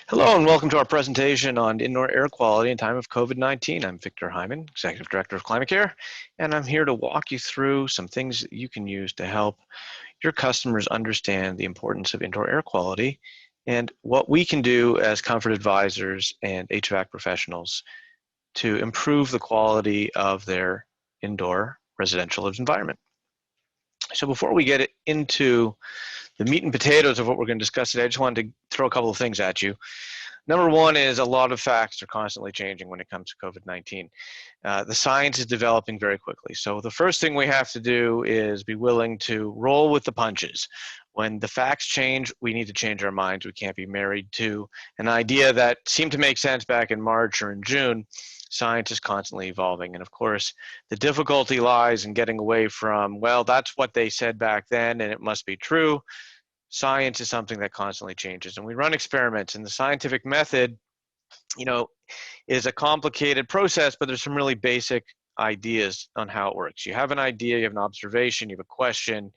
Hello and welcome to our presentation on indoor air quality in time of COVID-19. I'm Victor Hyman, Executive Director of Climate Care, and I'm here to walk you through some things that you can use to help your customers understand the importance of indoor air quality and what we can do as comfort advisors and HVAC professionals to improve the quality of their indoor residential environment. So before we get into the meat and potatoes of what we're going to discuss today, I just wanted to throw a couple of things at you. Number one is a lot of facts are constantly changing when it comes to COVID-19. The science is developing very quickly. So the first thing we have to do is be willing to roll with the punches. When the facts change, we need to change our minds. We can't be married to an idea that seemed to make sense back in March or in June. Science is constantly evolving. And of course, the difficulty lies in getting away from, well, that's what they said back then and it must be true. Science is something that constantly changes, and we run experiments, and the scientific method, is a complicated process, but there's some really basic ideas on how it works. You have an idea, you have an observation, you have a question,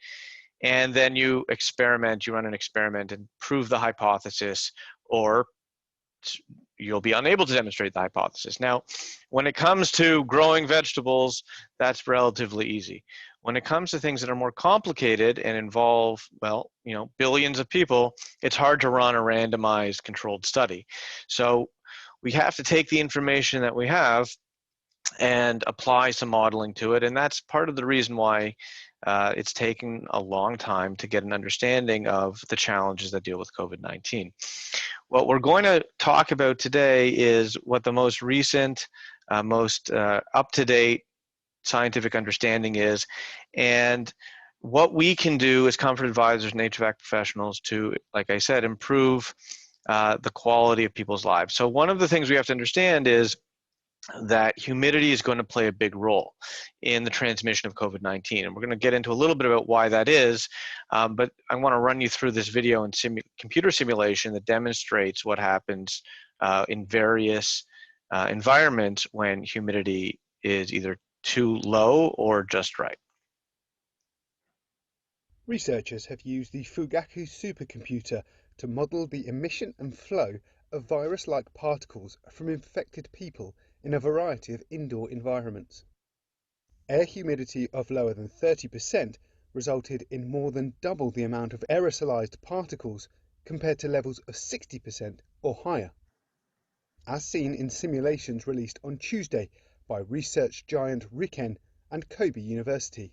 and then you experiment, you run an experiment and prove the hypothesis, or you'll be unable to demonstrate the hypothesis. Now, when it comes to growing vegetables, that's relatively easy. When it comes to things that are more complicated and involve, well, billions of people, it's hard to run a randomized controlled study. So we have to take the information that we have and apply some modeling to it. And that's part of the reason why it's taken a long time to get an understanding of the challenges that deal with COVID-19. What we're going to talk about today is what the most recent, most up-to-date scientific understanding is, and what we can do as comfort advisors and HVAC professionals to, like I said, improve the quality of people's lives. So one of the things we have to understand is that humidity is going to play a big role in the transmission of COVID-19. And we're going to get into a little bit about why that is, but I want to run you through this video and computer simulation that demonstrates what happens in various environments when humidity is either too low or just right. Researchers have used the Fugaku supercomputer to model the emission and flow of virus-like particles from infected people in a variety of indoor environments. Air humidity of lower than 30% resulted in more than double the amount of aerosolized particles compared to levels of 60% or higher, as seen in simulations released on Tuesday by research giant Riken and Kobe University.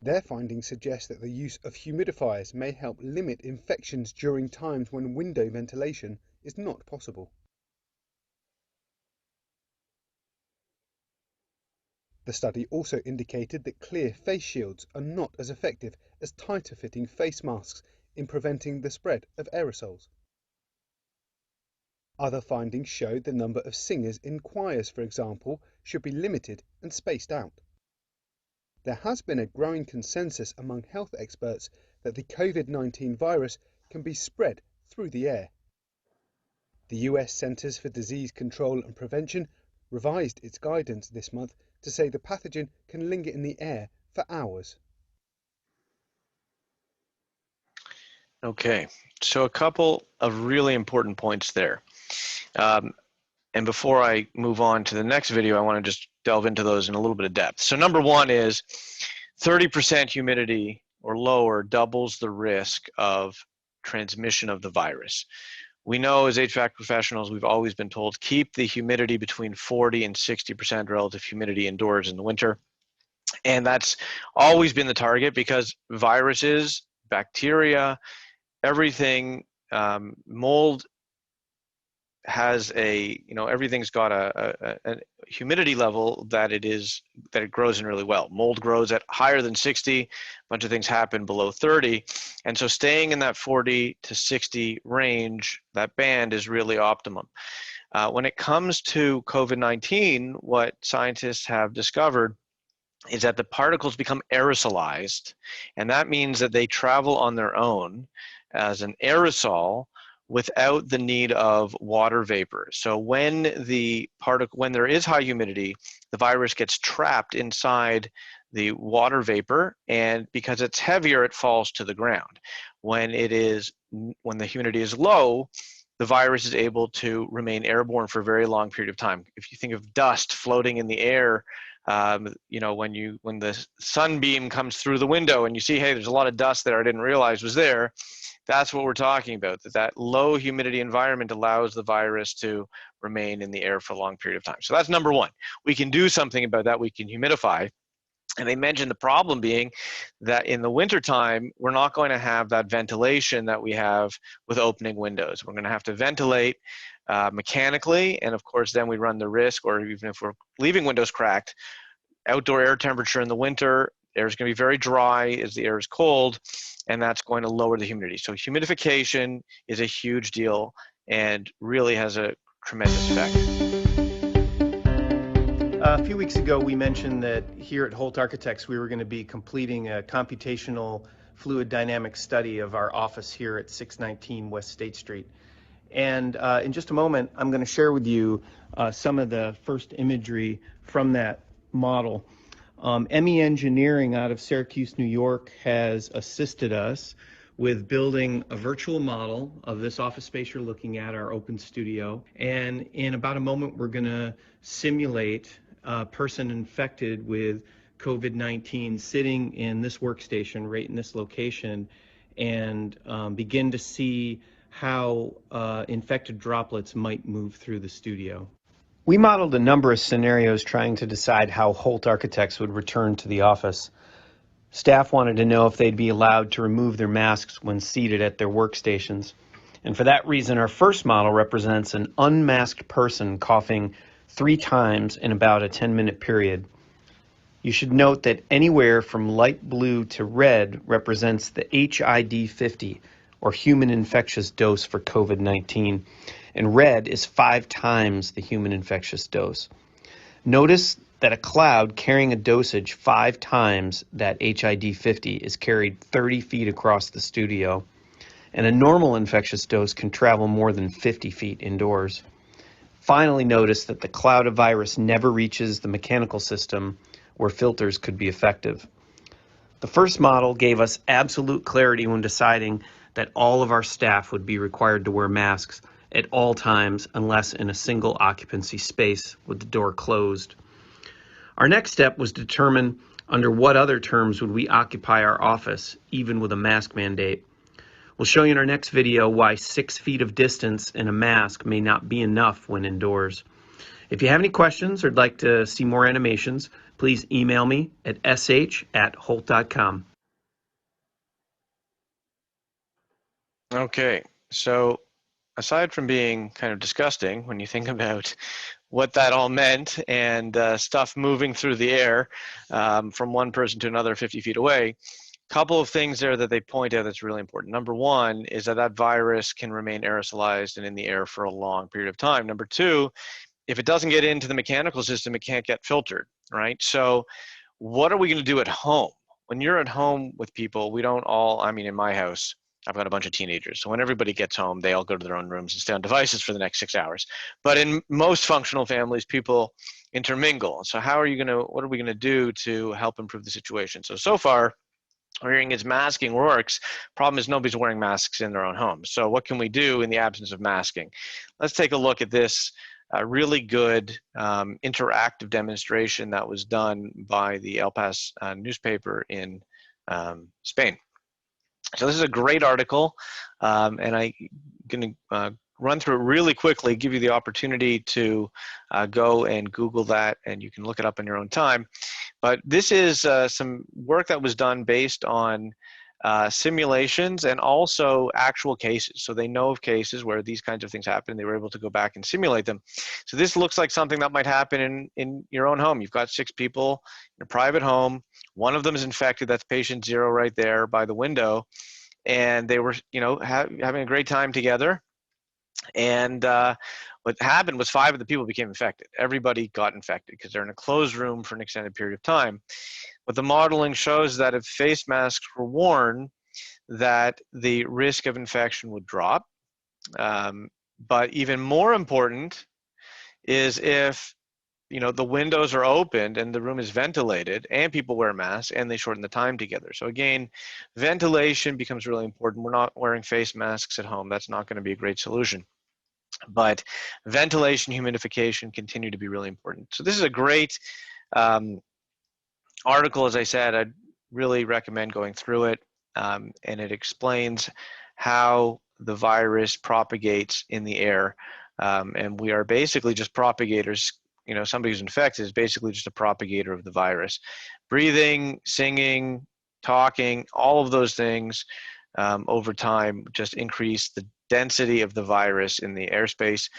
Their findings suggest that the use of humidifiers may help limit infections during times when window ventilation is not possible. The study also indicated that clear face shields are not as effective as tighter fitting face masks in preventing the spread of aerosols. Other findings showed the number of singers in choirs, for example, should be limited and spaced out. There has been a growing consensus among health experts that the COVID-19 virus can be spread through the air. The US Centers for Disease Control and Prevention revised its guidance this month to say the pathogen can linger in the air for hours. Okay, so a couple of really important points there. And before I move on to the next video, I want to just delve into those in a little bit of depth. So number one is 30% humidity or lower doubles the risk of transmission of the virus. We know as HVAC professionals, we've always been told keep the humidity between 40 and 60% relative humidity indoors in the winter. And that's always been the target because viruses, bacteria, everything, mold has everything's got a humidity level that it grows in really well. Mold grows at higher than 60, a bunch of things happen below 30. And so staying in that 40 to 60 range, that band is really optimum. When it comes to COVID-19, what scientists have discovered is that the particles become aerosolized, and that means that they travel on their own as an aerosol without the need of water vapor. So when there is high humidity, the virus gets trapped inside the water vapor, and because it's heavier, it falls to the ground. When the humidity is low, the virus is able to remain airborne for a very long period of time. If you think of dust floating in the air, you know, when the sunbeam comes through the window and you see, hey, there's a lot of dust there I didn't realize was there, that's what we're talking about, that low humidity environment allows the virus to remain in the air for a long period of time. So that's number one. We can do something about that. We can humidify. And they mentioned the problem being that in the wintertime, we're not going to have that ventilation that we have with opening windows. We're going to have to ventilate mechanically, and of course then we run the risk, or even if we're leaving windows cracked, outdoor air temperature in the winter, air is going to be very dry as the air is cold, and that's going to lower the humidity. So humidification is a huge deal and really has a tremendous effect. A few weeks ago, we mentioned that here at Holt Architects, we were going to be completing a computational fluid dynamics study of our office here at 619 West State Street. And in just a moment, I'm going to share with you some of the first imagery from that model. ME Engineering out of Syracuse, New York has assisted us with building a virtual model of this office space you're looking at, our open studio. And in about a moment, we're going to simulate a person infected with COVID-19 sitting in this workstation right in this location, and begin to see how infected droplets might move through the studio. We modeled a number of scenarios trying to decide how Holt Architects would return to the office. Staff wanted to know if they'd be allowed to remove their masks when seated at their workstations. And for that reason, our first model represents an unmasked person coughing 3 times in about a 10-minute period. You should note that anywhere from light blue to red represents the HID50, or human infectious dose for COVID-19, and red is 5 times the human infectious dose. Notice that a cloud carrying a dosage 5 times that HID50 is carried 30 feet across the studio, and a normal infectious dose can travel more than 50 feet indoors. Finally, notice that the cloud of virus never reaches the mechanical system where filters could be effective. The first model gave us absolute clarity when deciding that all of our staff would be required to wear masks at all times unless in a single occupancy space with the door closed. Our next step was to determine under what other terms would we occupy our office, even with a mask mandate. We'll show you in our next video why 6 feet of distance and a mask may not be enough when indoors. If you have any questions or would like to see more animations, please email me at sh@holt.com. Okay, so aside from being kind of disgusting when you think about what that all meant and stuff moving through the air from one person to another 50 feet away, a couple of things there that they point out that's really important. Number one is that virus can remain aerosolized and in the air for a long period of time. Number two, if it doesn't get into the mechanical system, it can't get filtered, right? So what are we going to do at home? When you're at home with people, we don't all, I mean, in my house, I've got a bunch of teenagers. So when everybody gets home, they all go to their own rooms and stay on devices for the next 6 hours. But in most functional families, people intermingle. So what are we going to do to help improve the situation? So far, we're hearing is masking works. Problem is nobody's wearing masks in their own homes. So what can we do in the absence of masking? Let's take a look at this really good interactive demonstration that was done by the El Pas newspaper in Spain. So this is a great article, and I'm going to run through it really quickly, give you the opportunity to go and Google that, and you can look it up in your own time. But this is some work that was done based on simulations and also actual cases. So they know of cases where these kinds of things happen. They were able to go back and simulate them. So this looks like something that might happen in your own home. You've got 6 people in a private home. One of them is infected. That's patient 0 right there by the window. And they were, having a great time together. And what happened was 5 of the people became infected. Everybody got infected because they're in a closed room for an extended period of time. What the modeling shows that if face masks were worn, that the risk of infection would drop. But even more important is if the windows are opened and the room is ventilated and people wear masks and they shorten the time together. So again, ventilation becomes really important. We're not wearing face masks at home. That's not going to be a great solution. But ventilation, humidification continue to be really important. So this is a great article, as I said. I'd really recommend going through it, and it explains how the virus propagates in the air, and we are basically just propagators. Somebody who's infected is basically just a propagator of the virus. Breathing, singing, talking, all of those things over time just increase the density of the virus in the airspace.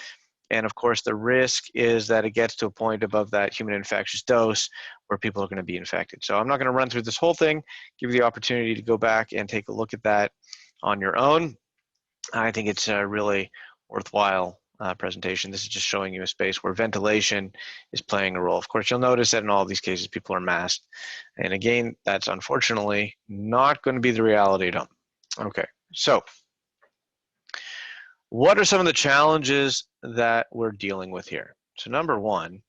And of course, the risk is that it gets to a point above that human infectious dose where people are going to be infected. So I'm not going to run through this whole thing, give you the opportunity to go back and take a look at that on your own. I think it's a really worthwhile presentation. This is just showing you a space where ventilation is playing a role. Of course, you'll notice that in all of these cases, people are masked. And again, that's unfortunately not going to be the reality at home. Okay, so what are some of the challenges that we're dealing with here? So number one,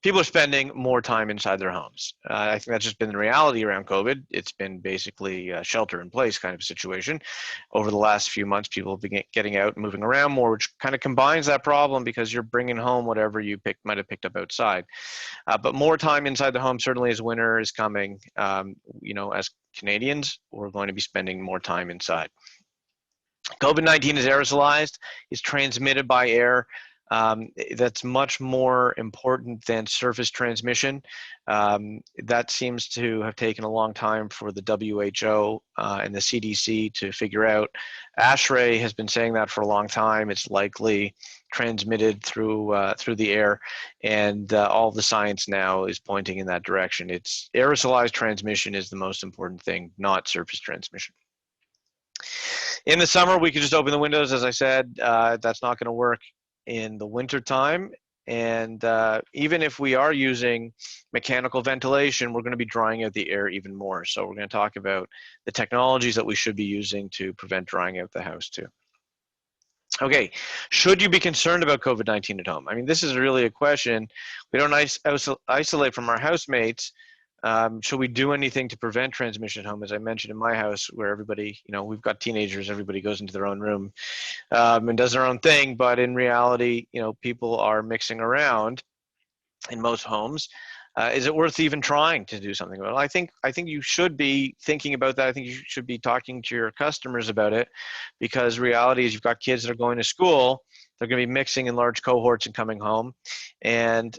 people are spending more time inside their homes. I think that's just been the reality around COVID. It's been basically a shelter in place kind of situation. Over the last few months, people have been getting out and moving around more, which kind of combines that problem because you're bringing home whatever you might have picked up outside. But more time inside the home, certainly as winter is coming, as Canadians, we're going to be spending more time inside. COVID-19 is aerosolized, is transmitted by air. That's much more important than surface transmission. That seems to have taken a long time for the WHO and the CDC to figure out. ASHRAE has been saying that for a long time. It's likely transmitted through the air, and all the science now is pointing in that direction. It's aerosolized transmission is the most important thing, not surface transmission. In the summer, we could just open the windows, as I said. That's not going to work in the winter time. And even if we are using mechanical ventilation, we're going to be drying out the air even more. So we're going to talk about the technologies that we should be using to prevent drying out the house too. Okay, should you be concerned about COVID-19 at home? I mean, this is really a question. We don't isolate from our housemates. Should we do anything to prevent transmission at home? As I mentioned in my house, where everybody, we've got teenagers, everybody goes into their own room and does their own thing. But in reality, people are mixing around in most homes. Is it worth even trying to do something about it? I think you should be thinking about that. I think you should be talking to your customers about it, because reality is you've got kids that are going to school. They're going to be mixing in large cohorts and coming home. And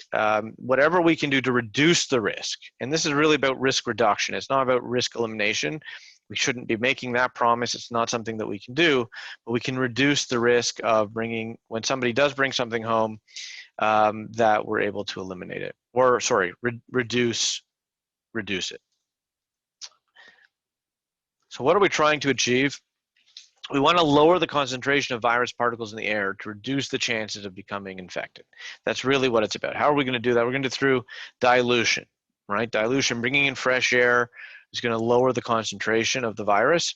whatever we can do to reduce the risk, and this is really about risk reduction. It's not about risk elimination. We shouldn't be making that promise. It's not something that we can do, but we can reduce the risk of when somebody does bring something home, that we're able to eliminate it, or reduce it. So what are we trying to achieve? We want to lower the concentration of virus particles in the air to reduce the chances of becoming infected. That's really what it's about. How are we going to do that? We're going to do it through dilution, right? Dilution, bringing in fresh air, is going to lower the concentration of the virus.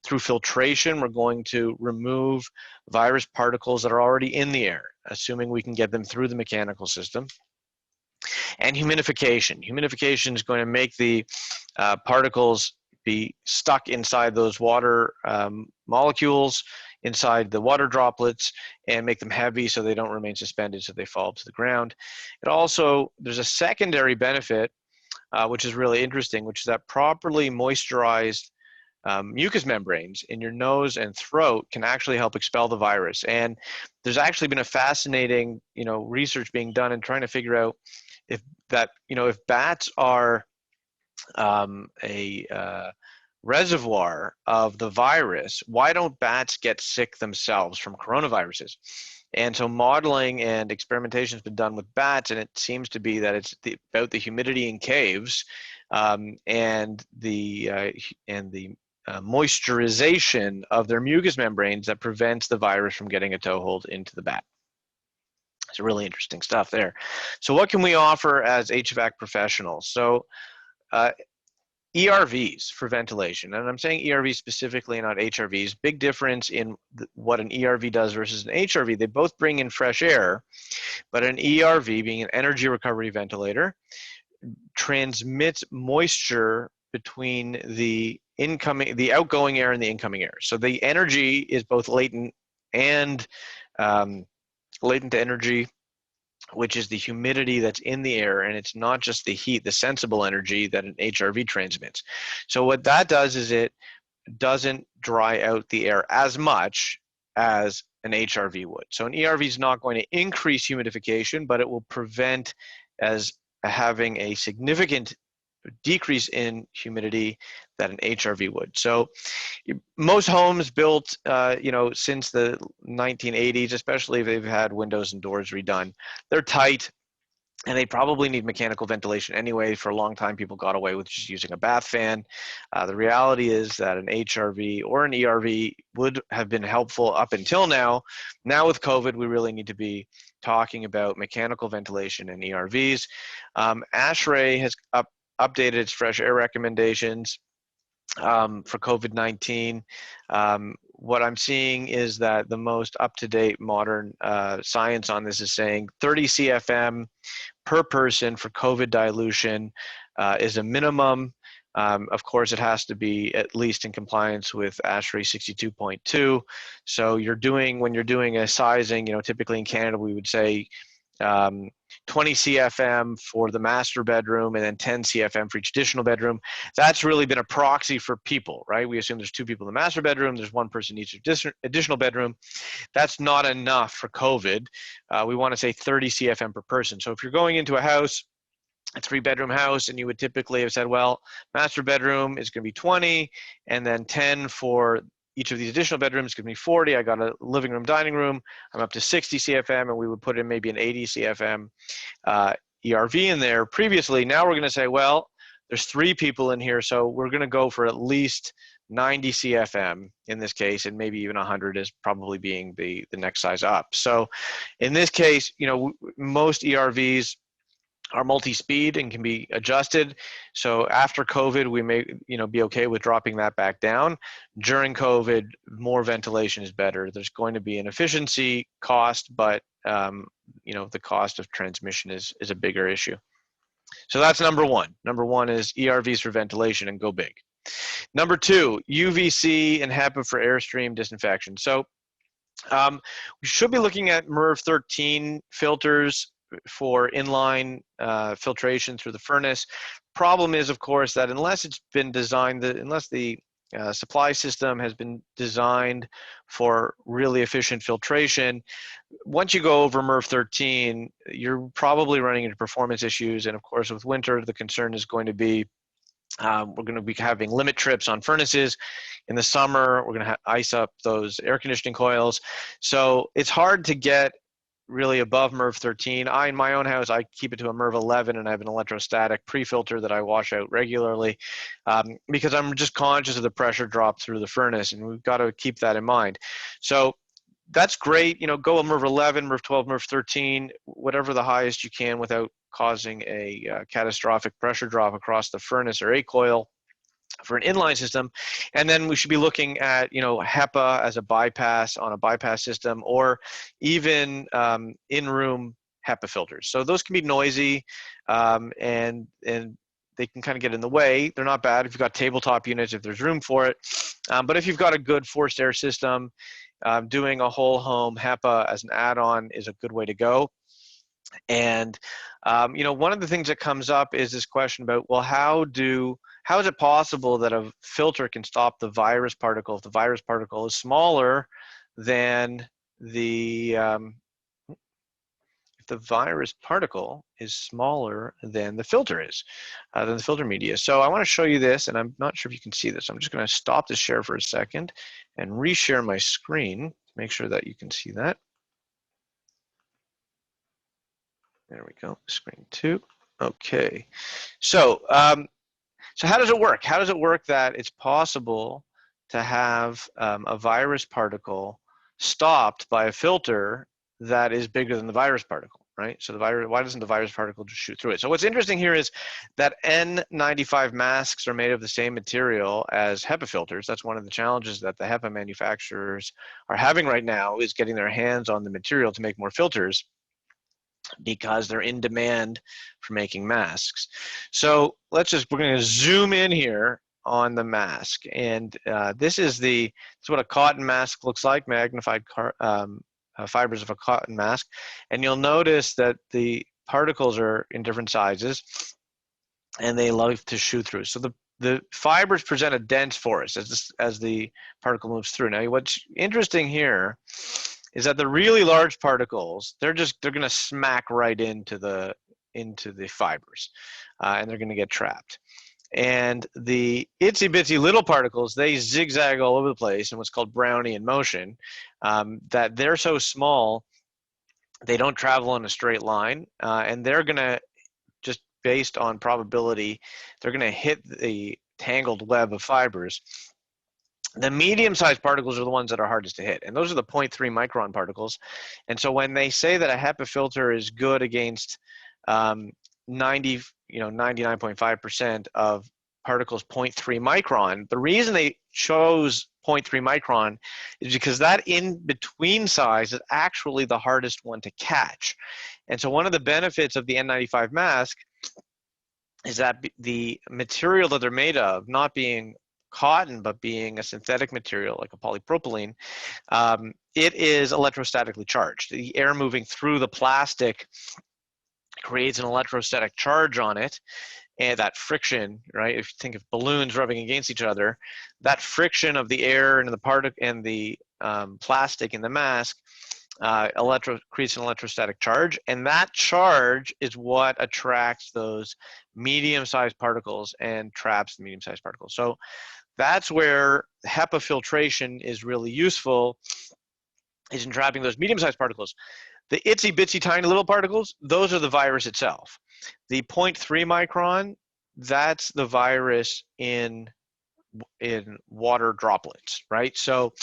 Through filtration, we're going to remove virus particles that are already in the air, assuming we can get them through the mechanical system. And humidification. Humidification is going to make the particles be stuck inside those water molecules, inside the water droplets, and make them heavy so they don't remain suspended, so they fall to the ground. It also, there's a secondary benefit, which is really interesting, which is that properly moisturized mucous membranes in your nose and throat can actually help expel the virus. And there's actually been a fascinating, research being done and trying to figure out if bats are a reservoir of the virus, why don't bats get sick themselves from coronaviruses? And so modeling and experimentation has been done with bats, and it seems to be that it's about the humidity in caves and the moisturization of their mucous membranes that prevents the virus from getting a toehold into the bat. It's really interesting stuff there. So what can we offer as HVAC professionals? So ERVs for ventilation, and I'm saying ERVs specifically, not HRVs. Big difference in what an ERV does versus an HRV. They both bring in fresh air, but an ERV, being an energy recovery ventilator, transmits moisture between the outgoing air and the incoming air. So the energy is both latent and latent energy, which is the humidity that's in the air, and it's not just the heat, the sensible energy that an HRV transmits. So what that does is it doesn't dry out the air as much as an HRV would. So an ERV is not going to increase humidification, but it will prevent as having a significant decrease in humidity that an HRV would. So most homes built, since the 1980s, especially if they've had windows and doors redone, they're tight, and they probably need mechanical ventilation anyway. For a long time, people got away with just using a bath fan. The reality is that an HRV or an ERV would have been helpful up until now. Now with COVID, we really need to be talking about mechanical ventilation and ERVs. ASHRAE has updated its fresh air recommendations for COVID-19. What I'm seeing is that the most up-to-date modern science on this is saying 30 CFM per person for COVID dilution is a minimum. Of course, it has to be at least in compliance with ASHRAE 62.2. So when you're doing a sizing, typically in Canada, we would say 20 CFM for the master bedroom and then 10 CFM for each additional bedroom. That's really been a proxy for people, right? We assume there's 2 people in the master bedroom, there's 1 person in each additional bedroom. That's not enough for COVID. We want to say 30 CFM per person. So if you're going into a house, a 3-bedroom house, and you would typically have said, well, master bedroom is going to be 20, and then 10 for each of these additional bedrooms, give me 40. I got a living room, dining room. I'm up to 60 CFM, and we would put in maybe an 80 CFM ERV in there previously. Now we're going to say, well, there's 3 people in here, so we're going to go for at least 90 CFM in this case, and maybe even 100 is probably being the next size up. So in this case, most ERVs are multi-speed and can be adjusted. So after COVID, we may be okay with dropping that back down. During COVID, more ventilation is better. There's going to be an efficiency cost, but the cost of transmission is a bigger issue. So that's number 1. Number 1 is ERVs for ventilation, and go big. Number 2, UVC and HEPA for airstream disinfection. So we should be looking at MERV 13 filters for inline filtration through the furnace. Problem is, of course, that unless it's been designed, unless the supply system has been designed for really efficient filtration, once you go over MERV 13, you're probably running into performance issues. And of course, with winter, the concern is going to be we're going to be having limit trips on furnaces. In the summer, we're going to ice up those air conditioning coils. So it's hard to get really above MERV 13. In my own house, I keep it to a MERV 11, and I have an electrostatic pre-filter that I wash out regularly because I'm just conscious of the pressure drop through the furnace, and we've got to keep that in mind. So that's great. Go a MERV 11, MERV 12, MERV 13, whatever the highest you can without causing a catastrophic pressure drop across the furnace or A coil for an inline system. And then we should be looking at HEPA as a bypass on a bypass system, or even in-room HEPA filters. So those can be noisy and they can kind of get in the way. They're not bad if you've got tabletop units, if there's room for it. But if you've got a good forced air system, doing a whole home HEPA as an add-on is a good way to go. And one of the things that comes up is this question about, well, how is it possible that a filter can stop the virus particle if the virus particle is smaller than the if the virus particle is smaller than the filter is, than the filter media. So I want to show you this, and I'm not sure if you can see this. I'm just going to stop the share for a second and reshare my screen to make sure that you can see that. There we go, screen 2. Okay, so so how does it work? How does it work that it's possible to have a virus particle stopped by a filter that is bigger than the virus particle, right? So the virus, why doesn't the virus particle just shoot through it? So what's interesting here is that N95 masks are made of the same material as HEPA filters. That's one of the challenges that the HEPA manufacturers are having right now, is getting their hands on the material to make more filters, because they're in demand for making masks. So we're going to zoom in here on the mask. And this is what a cotton mask looks like, magnified fibers of a cotton mask. And you'll notice that the particles are in different sizes, and they love to shoot through. So the fibers present a dense forest as the particle moves through. Now, what's interesting here is that the really large particles, they're going to smack right into the fibers, and they're going to get trapped. And the itsy bitsy little particles, they zigzag all over the place in what's called Brownian motion, that they're so small, they don't travel in a straight line, and they're going to, just based on probability, they're going to hit the tangled web of fibers. The medium-sized particles are the ones that are hardest to hit, and those are the 0.3 micron particles. And so when they say that a HEPA filter is good against 99.5% of particles 0.3 micron, the reason they chose 0.3 micron is because that in-between size is actually the hardest one to catch. And so one of the benefits of the N95 mask is that the material that they're made of, not being cotton, but being a synthetic material like a polypropylene, it is electrostatically charged. The air moving through the plastic creates an electrostatic charge on it, and that friction, right? If you think of balloons rubbing against each other, that friction of the air and the plastic in the mask creates an electrostatic charge, and that charge is what attracts those medium-sized particles and traps the medium-sized particles. So that's where HEPA filtration is really useful, is in trapping those medium-sized particles. The itsy bitsy tiny little particles, those are the virus itself. The 0.3 micron, that's the virus in water droplets, right? So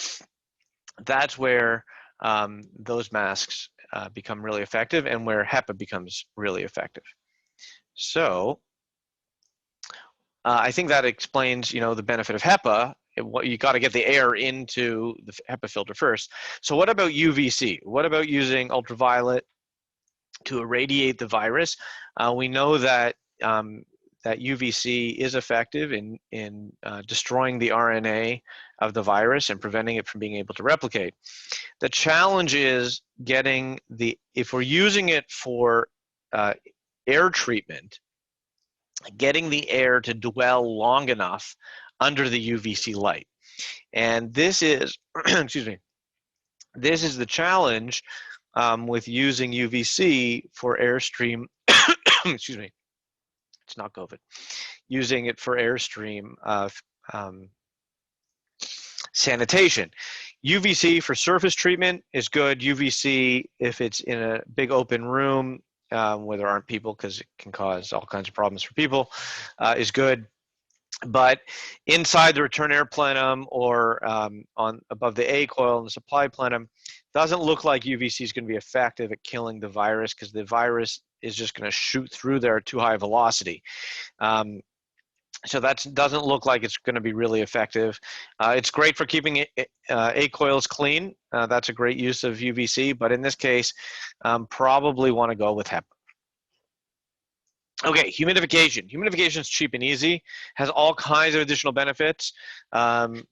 that's where those masks become really effective, and where HEPA becomes really effective. So I think that explains, the benefit of HEPA. You got to get the air into the HEPA filter first. So what about UVC? What about using ultraviolet to irradiate the virus? We know that that UVC is effective in destroying the RNA of the virus and preventing it from being able to replicate. The challenge is if we're using it for air treatment, getting the air to dwell long enough under the UVC light. And this is, excuse me, this is the challenge with using UVC for airstream, excuse me, it's not COVID, using it for airstream sanitation. UVC for surface treatment is good. UVC if it's in a big open room where there aren't people, because it can cause all kinds of problems for people, is good. But inside the return air plenum or above the A coil and the supply plenum, doesn't look like UVC is going to be effective at killing the virus, because the virus is just going to shoot through there at too high velocity. So that doesn't look like it's going to be really effective. It's great for keeping A coils clean. That's a great use of UVC, but in this case, probably want to go with HEPA. Okay, humidification. Humidification is cheap and easy, has all kinds of additional benefits, and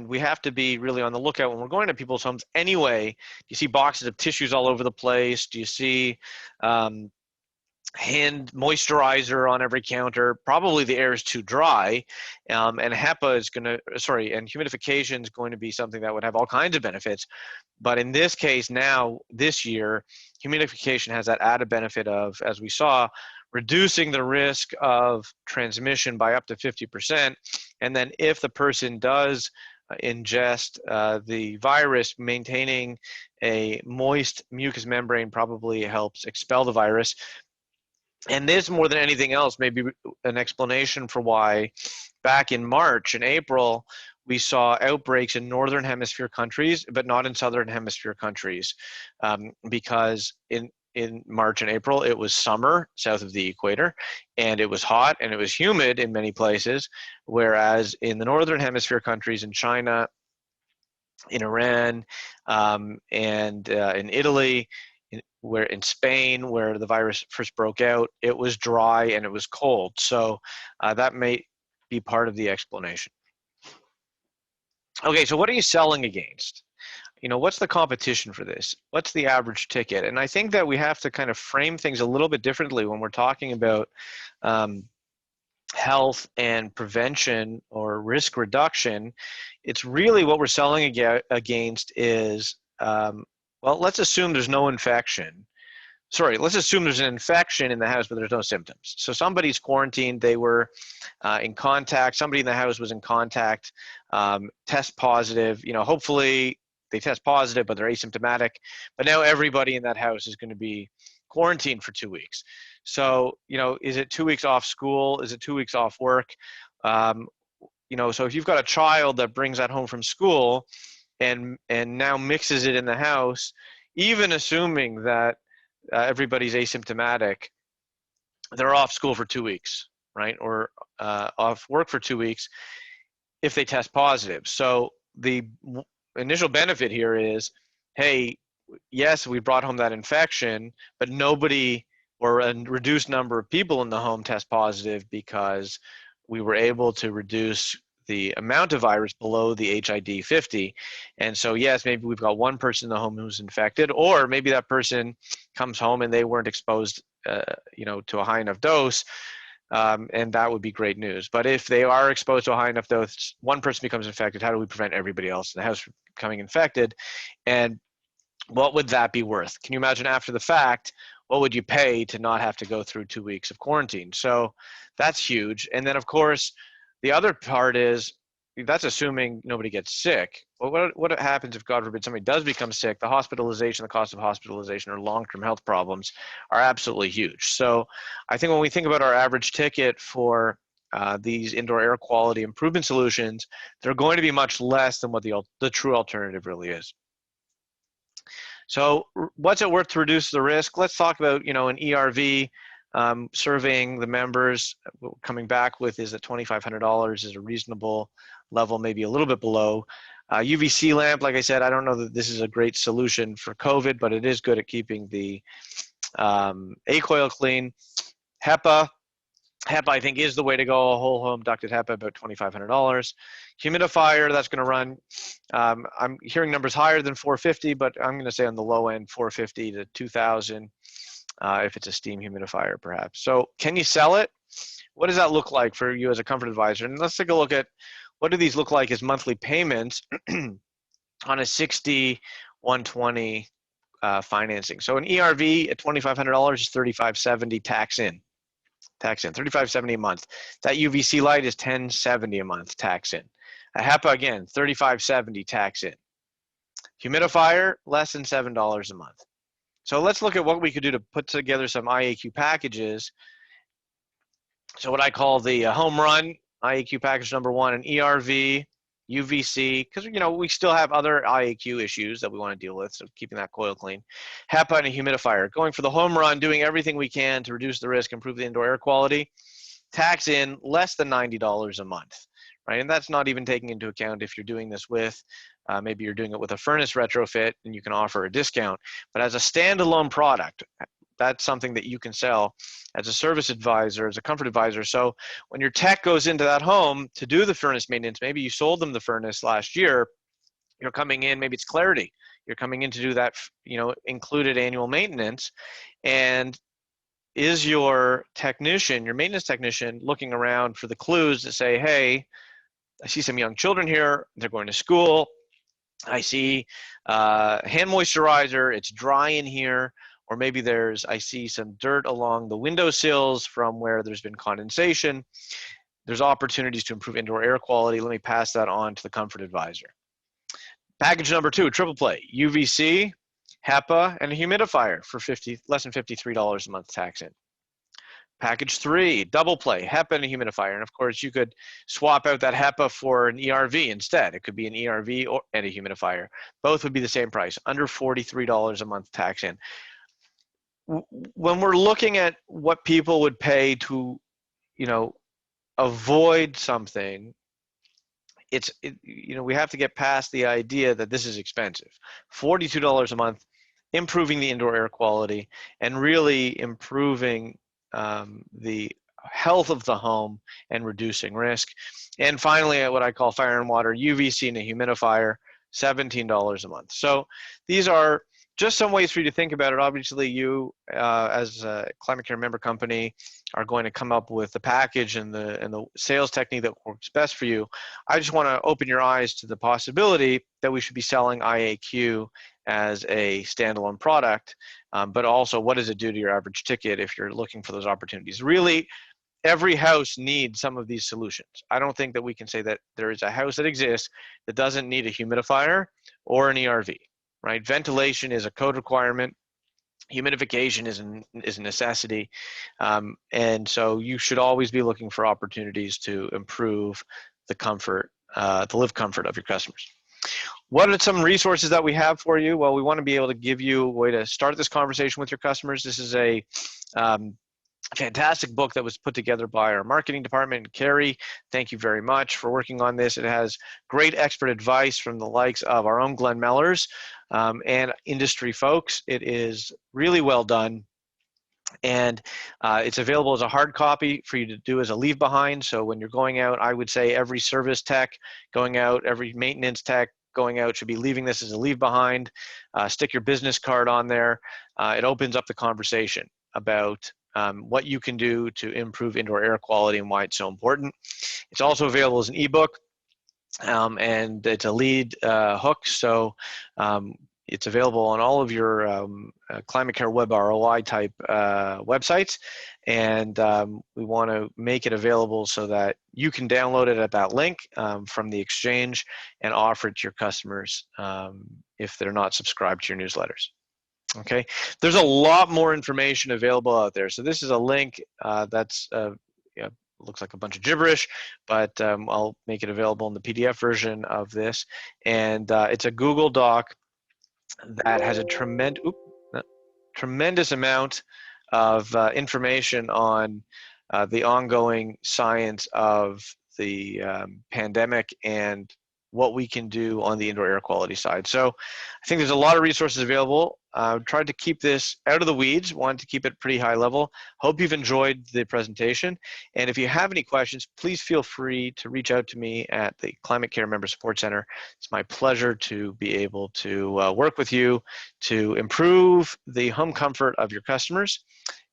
we have to be really on the lookout when we're going to people's homes anyway. Do you see boxes of tissues all over the place? Do you see hand moisturizer on every counter? Probably the air is too dry, and HEPA is going to, and humidification is going to be something that would have all kinds of benefits. But in this case now, this year, humidification has that added benefit of, as we saw, reducing the risk of transmission by up to 50%. And then if the person does ingest the virus, maintaining a moist mucous membrane probably helps expel the virus. And this, more than anything else, may be an explanation for why back in March and April, we saw outbreaks in northern hemisphere countries, but not in southern hemisphere countries, because in March and April, it was summer south of the equator, and it was hot and it was humid in many places, whereas in the northern hemisphere countries, in China, in Iran, and in Italy, in Spain, where the virus first broke out, it was dry and it was cold. So that may be part of the explanation. Okay, so what are you selling against? What's the competition for this? What's the average ticket? And I think that we have to kind of frame things a little bit differently when we're talking about health and prevention or risk reduction. It's really what we're selling against is, well, let's assume there's no infection. Sorry, let's assume there's an infection in the house, but there's no symptoms. So somebody's quarantined, they were in contact, somebody in the house was in contact, test positive, hopefully they test positive, but they're asymptomatic. But now everybody in that house is going to be quarantined for 2 weeks. So, is it 2 weeks off school? Is it 2 weeks off work? So if you've got a child that brings that home from school and now mixes it in the house, even assuming that everybody's asymptomatic, they're off school for 2 weeks, right? Or off work for 2 weeks if they test positive. So the initial benefit here is, hey, yes, we brought home that infection, but nobody or a reduced number of people in the home test positive because we were able to reduce the amount of virus below the HID 50. And so, yes, maybe we've got one person in the home who's infected, or maybe that person comes home and they weren't exposed, to a high enough dose, and that would be great news. But if they are exposed to a high enough dose, one person becomes infected, how do we prevent everybody else in the house from becoming infected? And what would that be worth? Can you imagine after the fact, what would you pay to not have to go through 2 weeks of quarantine? So that's huge. And then, of course, the other part is, that's assuming nobody gets sick. Well, what happens if, God forbid, somebody does become sick? The hospitalization, the cost of hospitalization or long-term health problems are absolutely huge. So I think when we think about our average ticket for these indoor air quality improvement solutions, they're going to be much less than what the true alternative really is. So what's it worth to reduce the risk? Let's talk about, an ERV. Surveying the members, coming back with is that $2,500 is a reasonable level, maybe a little bit below. UVC lamp, like I said, I don't know that this is a great solution for COVID, but it is good at keeping the A-coil clean. HEPA, I think, is the way to go. A whole home ducted HEPA, about $2,500. Humidifier, that's going to run, I'm hearing numbers higher than $450, but I'm going to say on the low end, $450 to $2,000. If it's a steam humidifier, perhaps. So can you sell it? What does that look like for you as a comfort advisor? And let's take a look at what do these look like as monthly payments on a 60/120 financing. So an ERV at $2,500 is $3,570 tax in, $3,570 a month. That UVC light is $1,070 a month tax in. A HEPA, again, $3,570 tax in. Humidifier, less than $7 a month. So let's look at what we could do to put together some IAQ packages. So what I call the home run IAQ package number one, an ERV, UVC, because we still have other IAQ issues that we want to deal with, so keeping that coil clean. HEPA and a humidifier, going for the home run, doing everything we can to reduce the risk, improve the indoor air quality. Tax in less than $90 a month, right? And that's not even taking into account if you're doing this with, maybe you're doing it with a furnace retrofit and you can offer a discount. But as a standalone product, that's something that you can sell as a service advisor, as a comfort advisor. So when your tech goes into that home to do the furnace maintenance, maybe you sold them the furnace last year, you're coming in, maybe it's Clarity, you're coming in to do that, included annual maintenance. And is your technician, your maintenance technician, looking around for the clues to say, hey, I see some young children here, they're going to school, I see hand moisturizer, it's dry in here, or maybe I see some dirt along the windowsills from where there's been condensation. There's opportunities to improve indoor air quality. Let me pass that on to the comfort advisor. Package number two, triple play, UVC, HEPA, and a humidifier for less than $53 a month tax in. Package 3, double play, HEPA and a humidifier. And of course, you could swap out that HEPA for an ERV instead. It could be an ERV and a humidifier. Both would be the same price, under $43 a month tax in. When we're looking at what people would pay to, avoid something, we have to get past the idea that this is expensive. $42 a month, improving the indoor air quality and really improving the health of the home and reducing risk. And finally, what I call fire and water, UVC and a humidifier, $17 a month. So these are just some ways for you to think about it. Obviously, you as a ClimateCare member company are going to come up with the package and the sales technique that works best for you. I just want to open your eyes to the possibility that we should be selling IAQ as a standalone product, but also what does it do to your average ticket if you're looking for those opportunities. Really, every house needs some of these solutions. I don't think that we can say that there is a house that exists that doesn't need a humidifier or an ERV, right? Ventilation is a code requirement. Humidification is a necessity. And so you should always be looking for opportunities to improve the comfort, the live comfort of your customers. What are some resources that we have for you? Well, we want to be able to give you a way to start this conversation with your customers. This is a fantastic book that was put together by our marketing department. Carrie, thank you very much for working on this. It has great expert advice from the likes of our own Glenn Mellors and industry folks. It is really well done. And it's available as a hard copy for you to do as a leave behind. So when you're going out, I would say every service tech going out, every maintenance tech going out should be leaving this as a leave behind. Stick your business card on there. It opens up the conversation about what you can do to improve indoor air quality and why it's so important. It's also available as an ebook, and it's a lead hook. So it's available on all of your ClimateCare Web ROI type websites. And we want to make it available so that you can download it at that link from the exchange and offer it to your customers if they're not subscribed to your newsletters. Okay, there's a lot more information available out there. So this is a link that's looks like a bunch of gibberish, but I'll make it available in the PDF version of this. And it's a Google Doc that has a tremendous amount of information on the ongoing science of the pandemic and what we can do on the indoor air quality side. So I think there's a lot of resources available. Tried to keep this out of the weeds, wanted to keep it pretty high level. Hope you've enjoyed the presentation. And if you have any questions, please feel free to reach out to me at the ClimateCare Member Support Center. It's my pleasure to be able to work with you to improve the home comfort of your customers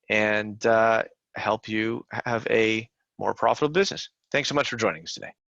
and help you have a more profitable business. Thanks so much for joining us today.